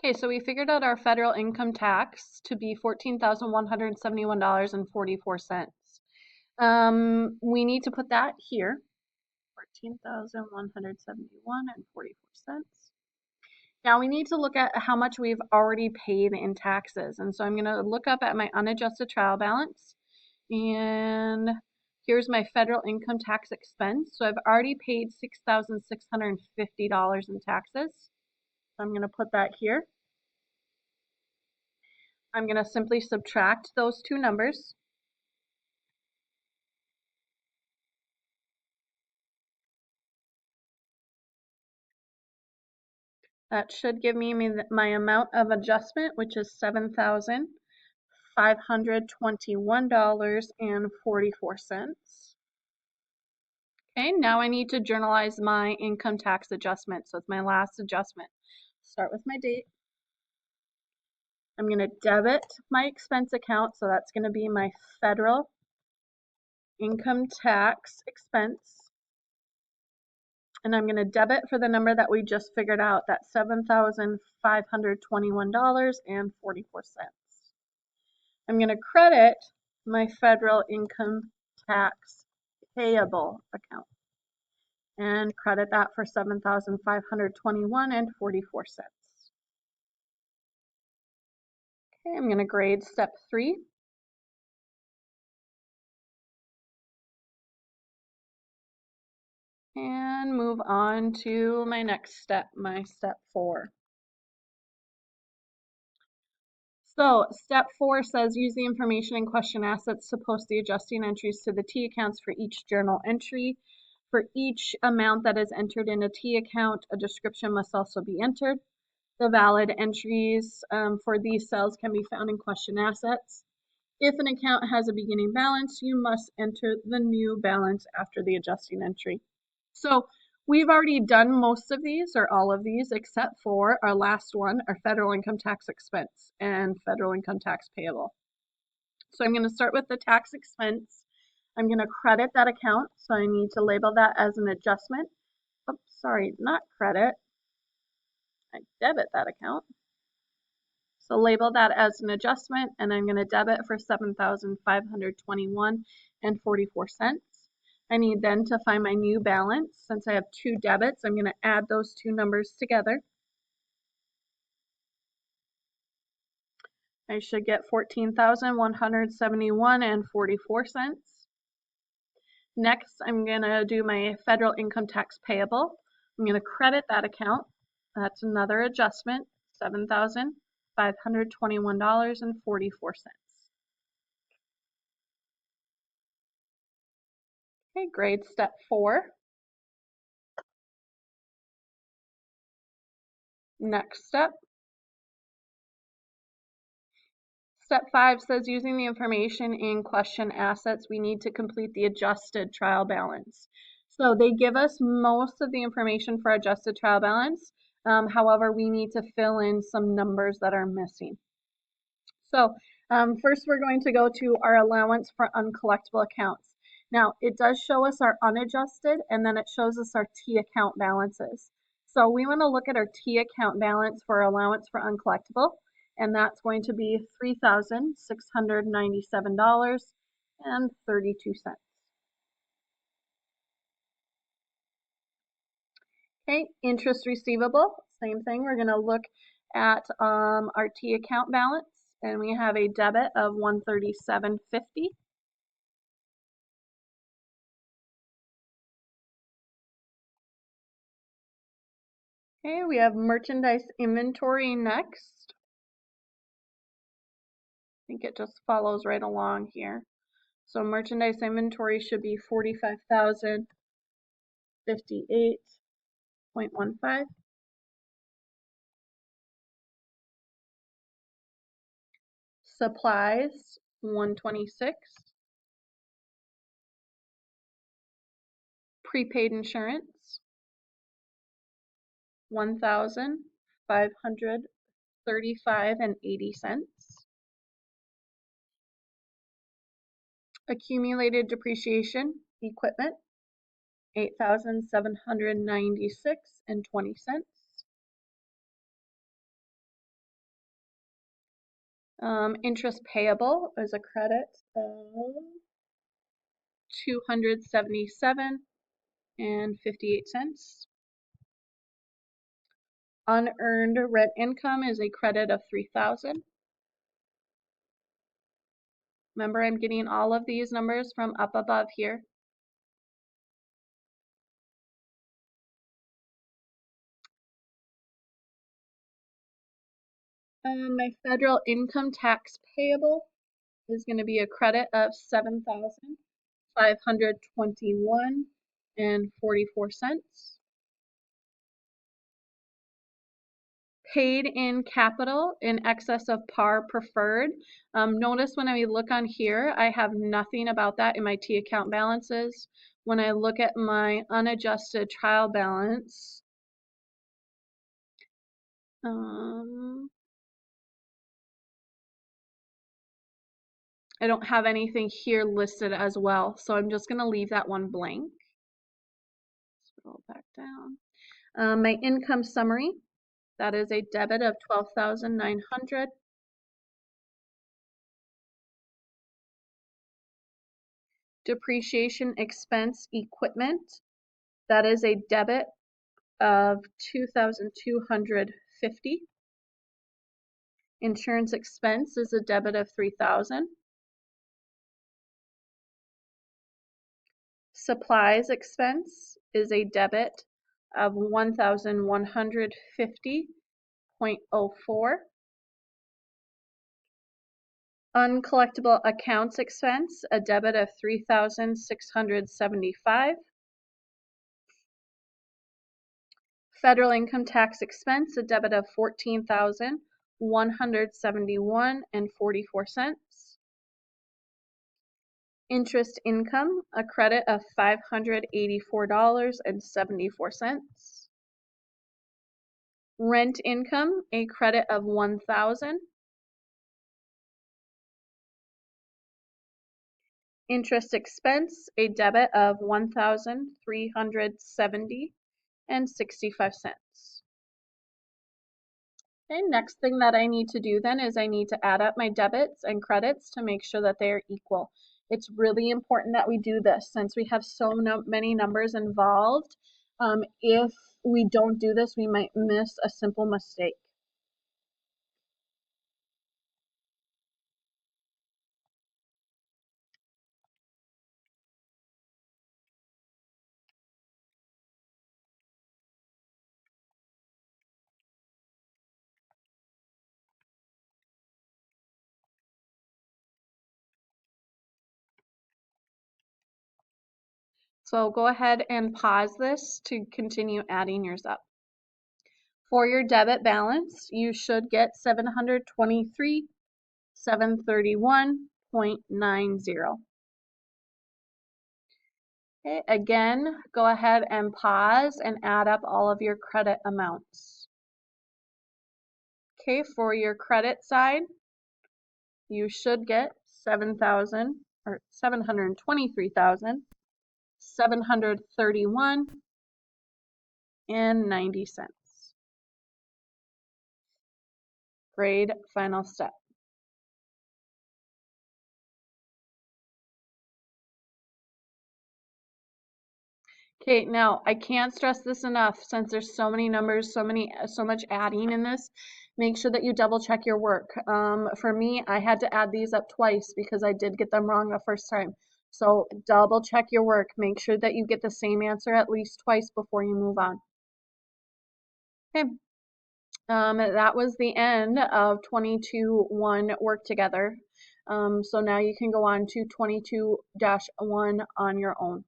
Okay, so we figured out our federal income tax to be $14,171.44. We need to put that here, $14,171.44. Now we need to look at how much we've already paid in taxes. And so I'm going to look up at my unadjusted trial balance. And here's my federal income tax expense. So I've already paid $6,650 in taxes. So I'm going to put that here. I'm going to simply subtract those two numbers. That should give me my amount of adjustment, which is $7,521.44. Okay, now I need to journalize my income tax adjustment. So it's my last adjustment. Start with my date. I'm going to debit my expense account. So that's going to be my federal income tax expense. And I'm going to debit for the number that we just figured out, that's $7,521.44. I'm going to credit my federal income tax payable account and credit that for $7,521.44. Okay, I'm going to grade step 3. And move on to my next step, my step 4. So step 4 says use the information in question assets to post the adjusting entries to the T accounts for each journal entry. For each amount that is entered in a T account, a description must also be entered. The valid entries for these cells can be found in question assets. If an account has a beginning balance, you must enter the new balance after the adjusting entry. So we've already done most of these or all of these except for our last one, our federal income tax expense and federal income tax payable. So I'm going to start with the tax expense. I'm going to credit that account. So I need to label that as an adjustment. Oops, sorry, not credit. I debit that account. So label that as an adjustment, and I'm going to debit for $7,521.44. I need then to find my new balance. Since I have 2 debits, I'm going to add those 2 numbers together. I should get $14,171.44. Next, I'm going to do my federal income tax payable. I'm going to credit that account. That's another adjustment, $7,521.44. Okay, grade step 4. Next step. Step 5 says using the information in question assets, we need to complete the adjusted trial balance. So they give us most of the information for adjusted trial balance. However, we need to fill in some numbers that are missing. So first we're going to go to our allowance for uncollectible accounts. Now it does show us our unadjusted and then it shows us our T account balances. So we want to look at our T account balance for our allowance for uncollectible, and that's going to be $3,697.32. Okay, interest receivable, same thing. We're going to look at our T account balance, and we have a debit of $137.50. Okay, we have merchandise inventory next. I think it just follows right along here. So merchandise inventory should be $45,058.15. Supplies, $126. Prepaid insurance, $1,535.80. Accumulated depreciation, equipment, $8,796.20. Interest payable is a credit of $277.58. Unearned rent income is a credit of $3,000. Remember, I'm getting all of these numbers from up above here. My federal income tax payable is going to be a credit of $7,521.44. Paid in capital in excess of par preferred. Notice when I look on here, I have nothing about that in my T account balances. When I look at my unadjusted trial balance, I don't have anything here listed as well, so I'm just going to leave that one blank. Scroll back down. My income summary, that is a debit of $12,900. Depreciation expense equipment, that is a debit of $2,250. Insurance expense is a debit of $3,000. Supplies expense is a debit of $1,150.04. Uncollectible accounts expense, a debit of $3,675. Federal income tax expense, a debit of $14,171.44. Interest income, a credit of $584.74. Rent income, a credit of $1,000. Interest expense, a debit of $1,370.65. Okay, next thing that I need to do then is I need to add up my debits and credits to make sure that they are equal. It's really important that we do this since we have so many numbers involved. If we don't do this, we might miss a simple mistake. So go ahead and pause this to continue adding yours up. For your debit balance, you should get $723,731.90. Okay, again, go ahead and pause and add up all of your credit amounts. Okay, for your credit side, you should get $723,731.90. Grade final step. Okay, now I can't stress this enough since there's so many numbers, so much adding in this. Make sure that you double check your work. For me, I had to add these up twice because I did get them wrong the first time. So double check your work. Make sure that you get the same answer at least twice before you move on. Okay. That was the end of 22-1 work together. So now you can go on to 22-1 on your own.